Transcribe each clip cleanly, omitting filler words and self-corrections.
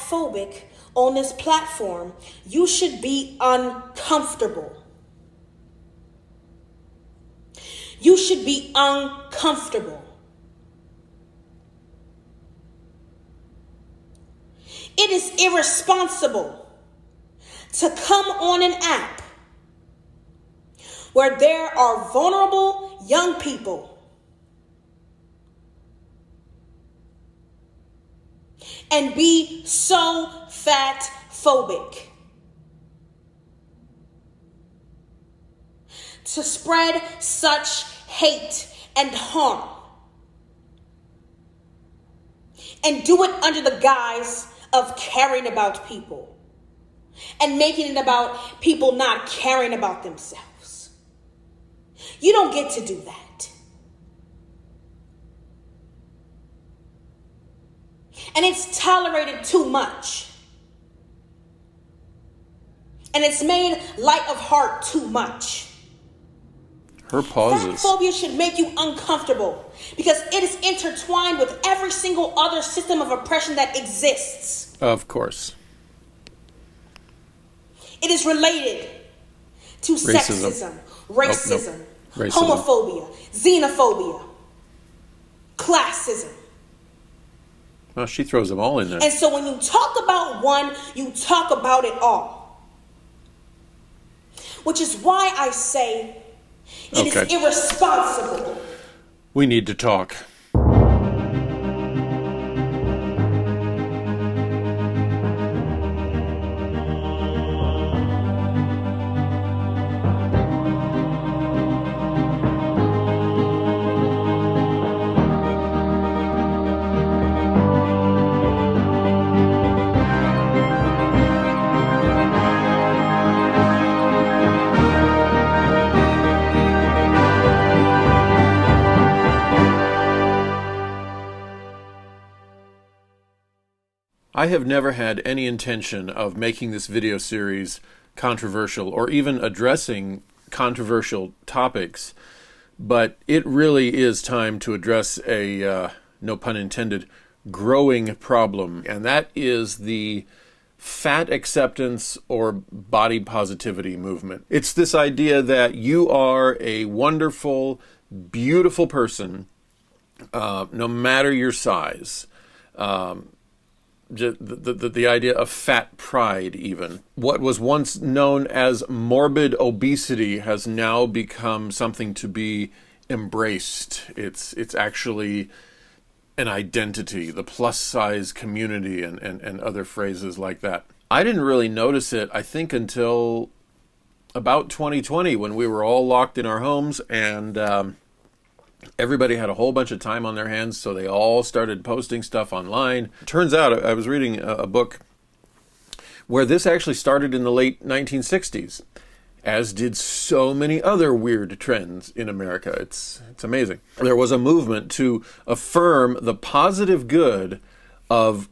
phobic on this platform, you should be uncomfortable. You should be uncomfortable. It is irresponsible to come on an app where there are vulnerable young people and be so fat phobic. To spread such hate and harm. And do it under the guise of caring about people. And making it about people not caring about themselves. You don't get to do that. And it's tolerated too much. And it's made light of heart too much. Her pauses. Phobia should make you uncomfortable because it is intertwined with every single other system of oppression that exists. Of course. It is related to sexism, racism, homophobia, xenophobia, classism. Well, she throws them all in there. And so when you talk about one, you talk about it all. Which is why I say it is irresponsible. We need to talk. I have never had any intention of making this video series controversial or even addressing controversial topics, but it really is time to address a, no pun intended, growing problem, and that is the fat acceptance or body positivity movement. It's this idea that you are a wonderful, beautiful person, no matter your size. The idea of fat pride even. What was once known as morbid obesity has now become something to be embraced. It's actually an identity, the plus size community and other phrases like that. I didn't really notice it, I think, until about 2020 when we were all locked in our homes and everybody had a whole bunch of time on their hands, so they all started posting stuff online. Turns out, I was reading a book where this actually started in the late 1960s, as did so many other weird trends in America. It's amazing. There was a movement to affirm the positive good of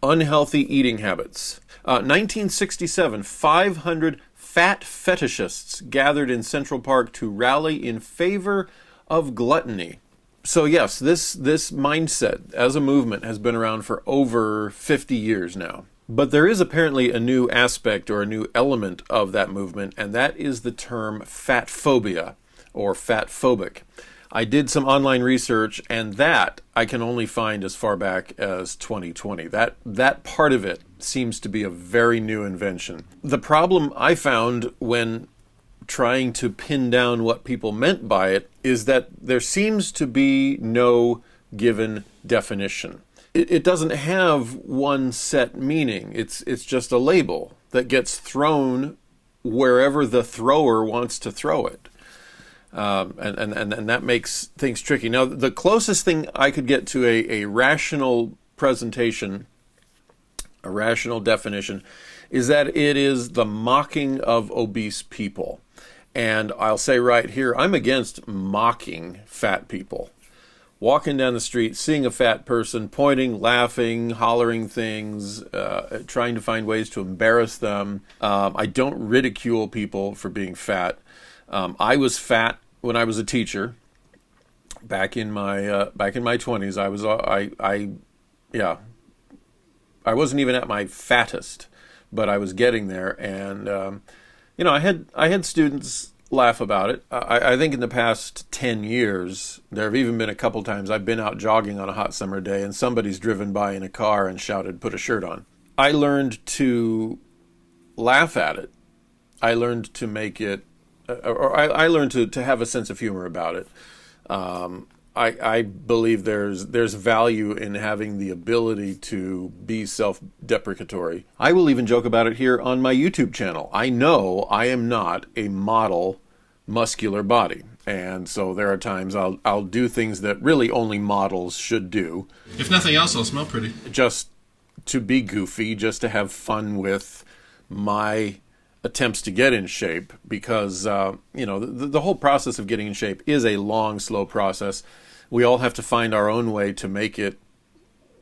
unhealthy eating habits. 1967, 500 fat fetishists gathered in Central Park to rally in favor of gluttony. So yes, this mindset as a movement has been around for over 50 years now. But there is apparently a new aspect or a new element of that movement, and that is the term fatphobia or fatphobic. I did some online research, and that I can only find as far back as 2020. That part of it seems to be a very new invention. The problem I found when trying to pin down what people meant by it is that there seems to be no given definition. It doesn't have one set meaning. It's just a label that gets thrown wherever the thrower wants to throw it. And that makes things tricky. Now, the closest thing I could get to a rational presentation, a rational definition, is that it is the mocking of obese people. And I'll say right here, I'm against mocking fat people. Walking down the street, seeing a fat person, pointing, laughing, hollering things, trying to find ways to embarrass them. I don't ridicule people for being fat. I was fat when I was a teacher. Back in my 20s, I wasn't even at my fattest, but I was getting there. And, I had students laugh about it. I think in the past 10 years, there have even been a couple times I've been out jogging on a hot summer day and somebody's driven by in a car and shouted, "Put a shirt on." I learned to laugh at it. I learned to make it, I learned to have a sense of humor about it. I believe there's value in having the ability to be self-deprecatory. I will even joke about it here on my YouTube channel. I know I am not a model muscular body, and so there are times I'll do things that really only models should do. If nothing else, I'll smell pretty. Just to be goofy, just to have fun with my attempts to get in shape, because the whole process of getting in shape is a long, slow process. We all have to find our own way to make it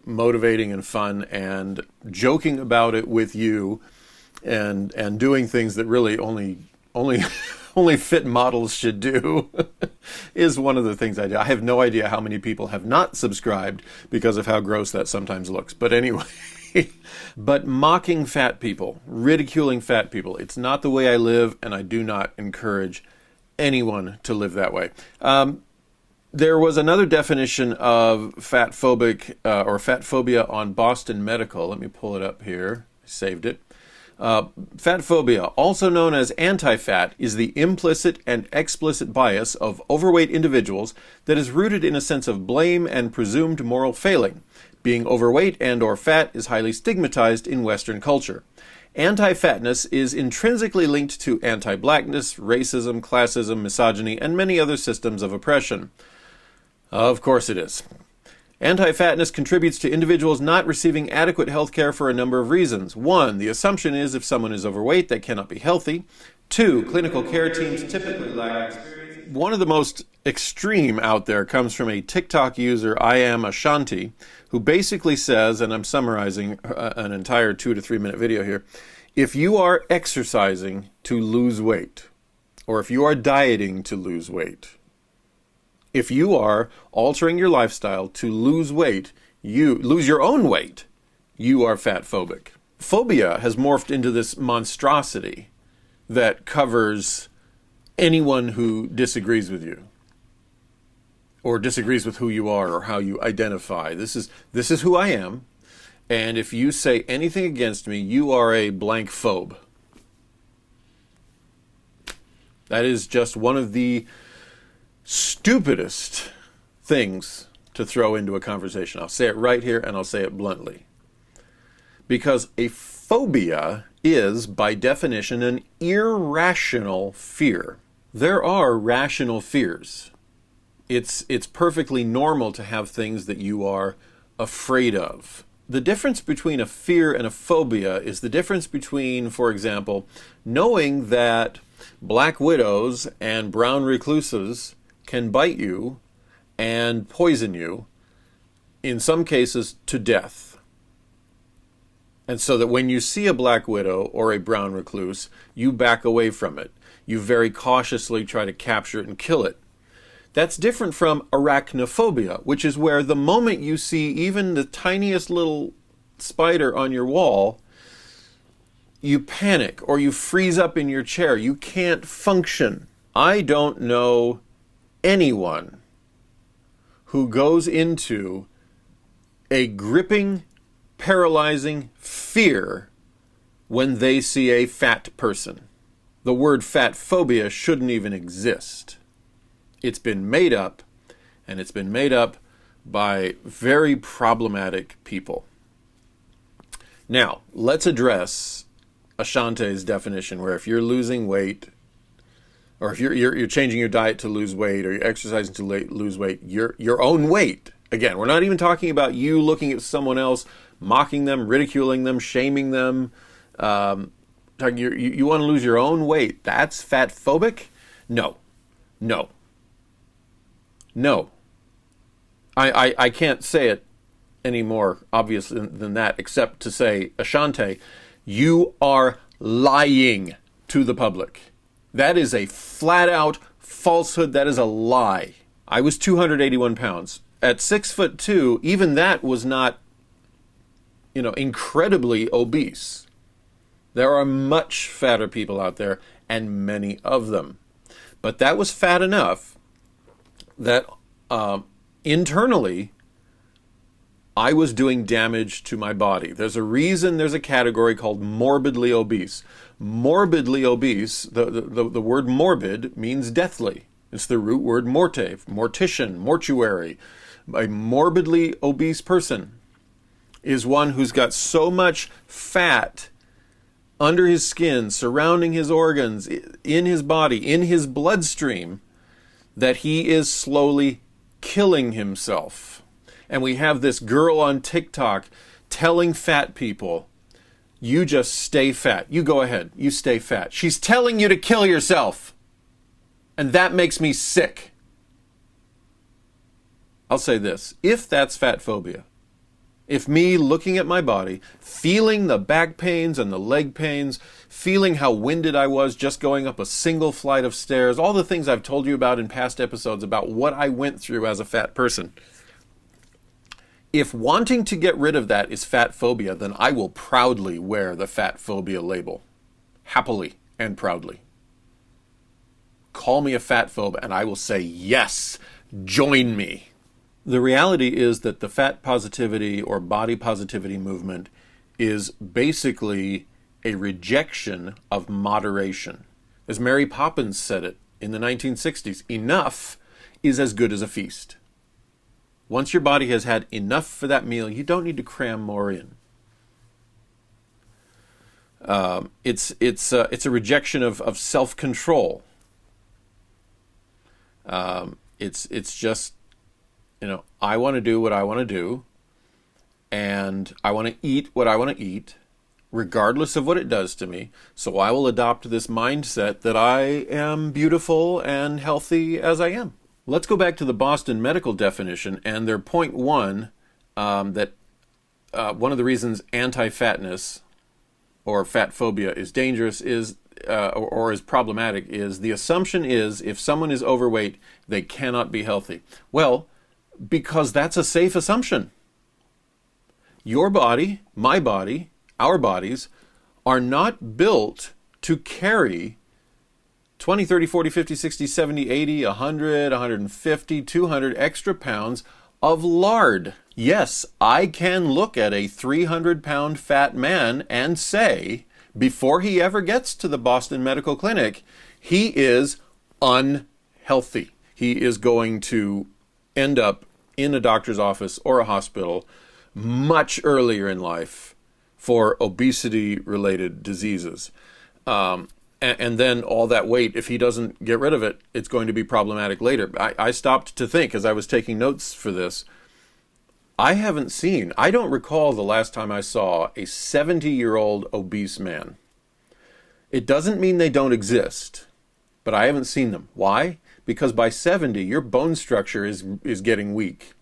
motivating and fun, and joking about it with you, and doing things that really only only fit models should do is one of the things I do. I have no idea how many people have not subscribed because of how gross that sometimes looks. But anyway, but mocking fat people, ridiculing fat people, it's not the way I live, and I do not encourage anyone to live that way. There was another definition of fatphobic or fat phobia on Boston Medical. Let me pull it up here. I saved it. Fat phobia, also known as anti-fat, is the implicit and explicit bias of overweight individuals that is rooted in a sense of blame and presumed moral failing. Being overweight and or fat is highly stigmatized in Western culture. Anti-fatness is intrinsically linked to anti-blackness, racism, classism, misogyny, and many other systems of oppression. Of course it is. Anti-fatness contributes to individuals not receiving adequate health care for a number of reasons. 1, the assumption is if someone is overweight, they cannot be healthy. 2, clinical care teams typically lack experience. One of the most extreme out there comes from a TikTok user, I Am Ashanti, who basically says, and I'm summarizing an entire 2 to 3 minute video here, if you are exercising to lose weight, or if you are dieting to lose weight, if you are altering your lifestyle to lose weight, you lose your own weight, you are fat phobic. Phobia has morphed into this monstrosity that covers anyone who disagrees with you, or disagrees with who you are or how you identify. This is who I am, and if you say anything against me, you are a blank phobe. That is just one of the stupidest things to throw into a conversation. I'll say it right here, and I'll say it bluntly. Because a phobia is, by definition, an irrational fear. There are rational fears. It's perfectly normal to have things that you are afraid of. The difference between a fear and a phobia is the difference between, for example, knowing that black widows and brown recluses can bite you and poison you, in some cases to death. And so that when you see a black widow or a brown recluse, you back away from it. You very cautiously try to capture it and kill it. That's different from arachnophobia, which is where the moment you see even the tiniest little spider on your wall, you panic or you freeze up in your chair. You can't function. I don't know anyone who goes into a gripping, paralyzing fear when they see a fat person. The word fat phobia shouldn't even exist. It's been made up, and it's been made up by very problematic people. Now, let's address Ashante's definition, where if you're losing weight, or if you're changing your diet to lose weight, or you're exercising to lose weight, your own weight. Again, we're not even talking about you looking at someone else, mocking them, ridiculing them, shaming them. You want to lose your own weight. That's fat phobic? No. I can't say it any more obvious than that, except to say, Ashante, you are lying to the public. That is a flat-out falsehood. That is a lie. I was 281 pounds. At 6'2", even that was not incredibly obese. There are much fatter people out there, and many of them. But that was fat enough that internally, I was doing damage to my body. There's a reason there's a category called morbidly obese. Morbidly obese, the word morbid means deathly. It's the root word morte, mortician, mortuary. A morbidly obese person is one who's got so much fat under his skin, surrounding his organs, in his body, in his bloodstream, that he is slowly killing himself. And we have this girl on TikTok telling fat people, you just stay fat. You go ahead. You stay fat. She's telling you to kill yourself. And that makes me sick. I'll say this. If that's fat phobia, if me looking at my body, feeling the back pains and the leg pains, feeling how winded I was just going up a single flight of stairs, all the things I've told you about in past episodes about what I went through as a fat person, if wanting to get rid of that is fat phobia, then I will proudly wear the fat phobia label. Happily and proudly. Call me a fat phobe and I will say, yes, join me. The reality is that the fat positivity or body positivity movement is basically a rejection of moderation. As Mary Poppins said it in the 1960s, enough is as good as a feast. Once your body has had enough for that meal, you don't need to cram more in. It's a rejection of self-control. It's just, I want to do what I want to do, and I want to eat what I want to eat, regardless of what it does to me. So I will adopt this mindset that I am beautiful and healthy as I am. Let's go back to the Boston medical definition, and their point one, that one of the reasons anti-fatness or fat phobia is dangerous is or is problematic is the assumption is if someone is overweight, they cannot be healthy. Well, because that's a safe assumption. Your body, my body, our bodies are not built to carry 20, 30, 40, 50, 60, 70, 80, 100, 150, 200 extra pounds of lard. Yes, I can look at a 300-pound fat man and say, before he ever gets to the Boston Medical Clinic, he is unhealthy. He is going to end up in a doctor's office or a hospital much earlier in life for obesity-related diseases. And then all that weight, if he doesn't get rid of it, it's going to be problematic later. I stopped to think as I was taking notes for this. I don't recall the last time I saw a 70-year-old obese man. It doesn't mean they don't exist, but I haven't seen them. Why? Because by 70, your bone structure is getting weak.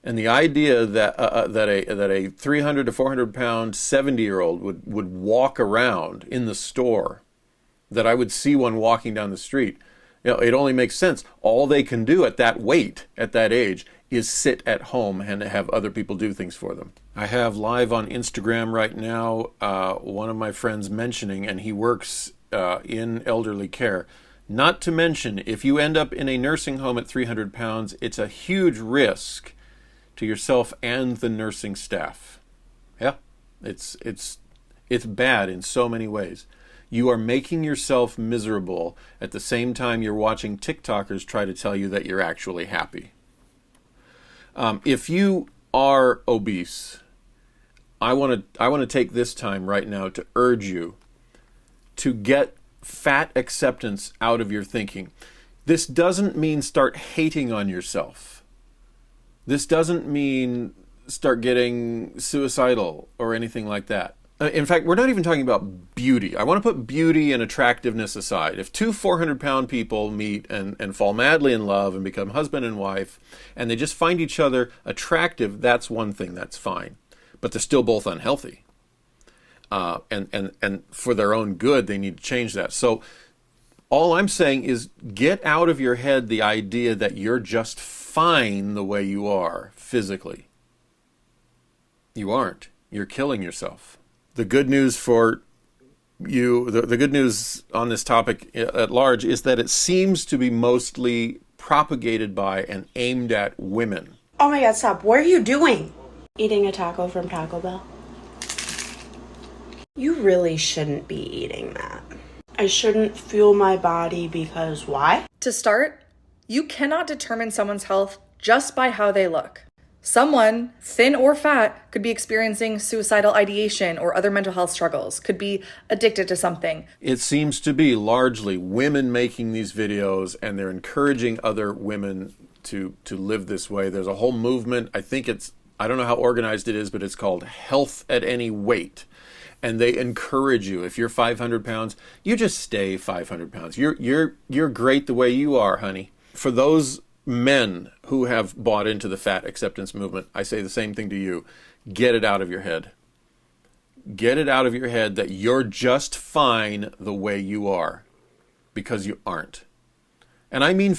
And the idea that a 300 to 400 pound 70-year-old would walk around in the store, that I would see one walking down the street, it only makes sense. All they can do at that weight, at that age, is sit at home and have other people do things for them. I have live on Instagram right now one of my friends mentioning, and he works in elderly care. Not to mention, if you end up in a nursing home at 300 pounds, it's a huge risk to yourself and the nursing staff. Yeah, it's bad in so many ways. You are making yourself miserable at the same time you're watching TikTokers try to tell you that you're actually happy. If you are obese, I want to take this time right now to urge you to get fat acceptance out of your thinking. This doesn't mean start hating on yourself. This doesn't mean start getting suicidal or anything like that. In fact, we're not even talking about beauty. I want to put beauty and attractiveness aside. If two 400-pound people meet and fall madly in love and become husband and wife, and they just find each other attractive, that's one thing, that's fine. But they're still both unhealthy. And for their own good, they need to change that. So all I'm saying is get out of your head the idea that you're just fine the way you are physically. You aren't. You're killing yourself. The good news for you, the good news on this topic at large is that it seems to be mostly propagated by and aimed at women. Oh my God, stop. What are you doing? Eating a taco from Taco Bell. You really shouldn't be eating that. I shouldn't fuel my body because why? To start, you cannot determine someone's health just by how they look. Someone, thin or fat, could be experiencing suicidal ideation or other mental health struggles, could be addicted to something. It seems to be largely women making these videos, and they're encouraging other women to live this way. There's a whole movement. I don't know how organized it is, but it's called Health at Any Weight. And they encourage you, if you're 500 pounds, you just stay 500 pounds. You're great the way you are, honey. For those men who have bought into the fat acceptance movement, I say the same thing to you. Get it out of your head. Get it out of your head that you're just fine the way you are, because you aren't. And I mean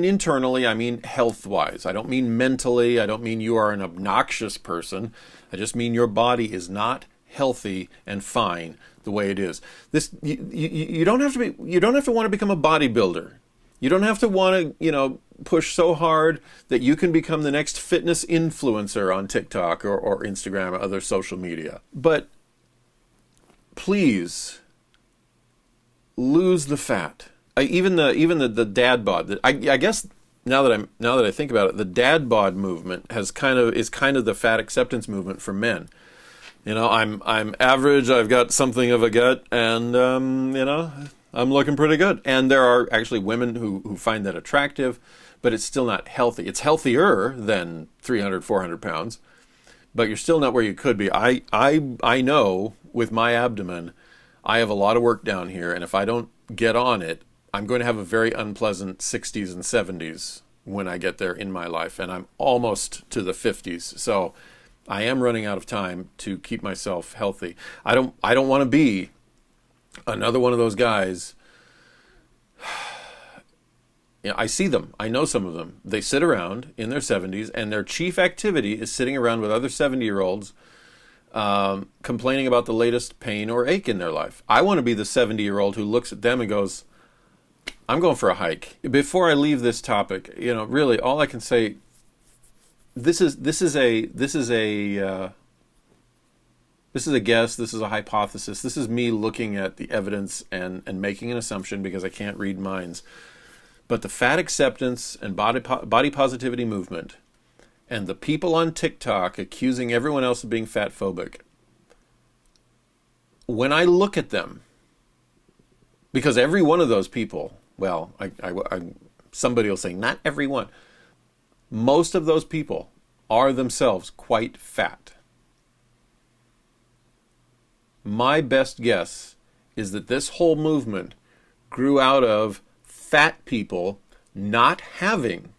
internally, I mean health-wise. I don't mean mentally. I don't mean you are an obnoxious person. I just mean your body is not healthy and fine the way it is. You don't have to want to become a bodybuilder. You don't have to want to, push so hard that you can become the next fitness influencer on TikTok or Instagram or other social media. But please lose the fat. Even the dad bod. I guess now that I think about it, the dad bod movement is kind of the fat acceptance movement for men. I'm average. I've got something of a gut, and I'm looking pretty good. And there are actually women who find that attractive, but it's still not healthy. It's healthier than 300, 400 pounds, but you're still not where you could be. I know with my abdomen, I have a lot of work down here, and if I don't get on it, I'm going to have a very unpleasant 60s and 70s when I get there in my life, and I'm almost to the 50s. So I am running out of time to keep myself healthy. I don't want to be another one of those guys. I see them. I know some of them. They sit around in their 70s, and their chief activity is sitting around with other 70-year-olds complaining about the latest pain or ache in their life. I want to be the 70-year-old who looks at them and goes, I'm going for a hike. Before I leave this topic, really all I can say, this is a guess, this is a hypothesis. This is me looking at the evidence and making an assumption because I can't read minds. But the fat acceptance and body positivity movement and the people on TikTok accusing everyone else of being fat phobic, when I look at them, because every one of those people, well, somebody will say, not every one. Most of those people are themselves quite fat. My best guess is that this whole movement grew out of fat people not having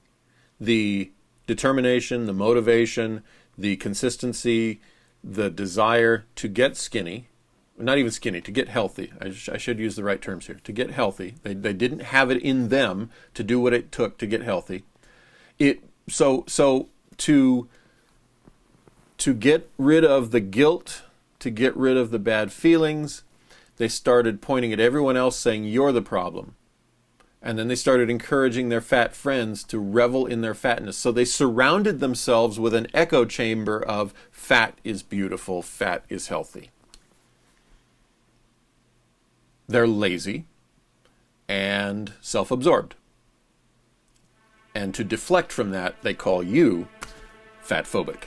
the determination, the motivation, the consistency, the desire to get skinny. Not even skinny, to get healthy. I should use the right terms here. To get healthy. They didn't have it in them to do what it took to get healthy. So to get rid of the guilt, to get rid of the bad feelings, they started pointing at everyone else saying, you're the problem. And then they started encouraging their fat friends to revel in their fatness. So they surrounded themselves with an echo chamber of fat is beautiful, fat is healthy. They're lazy and self-absorbed. And to deflect from that, they call you fat phobic.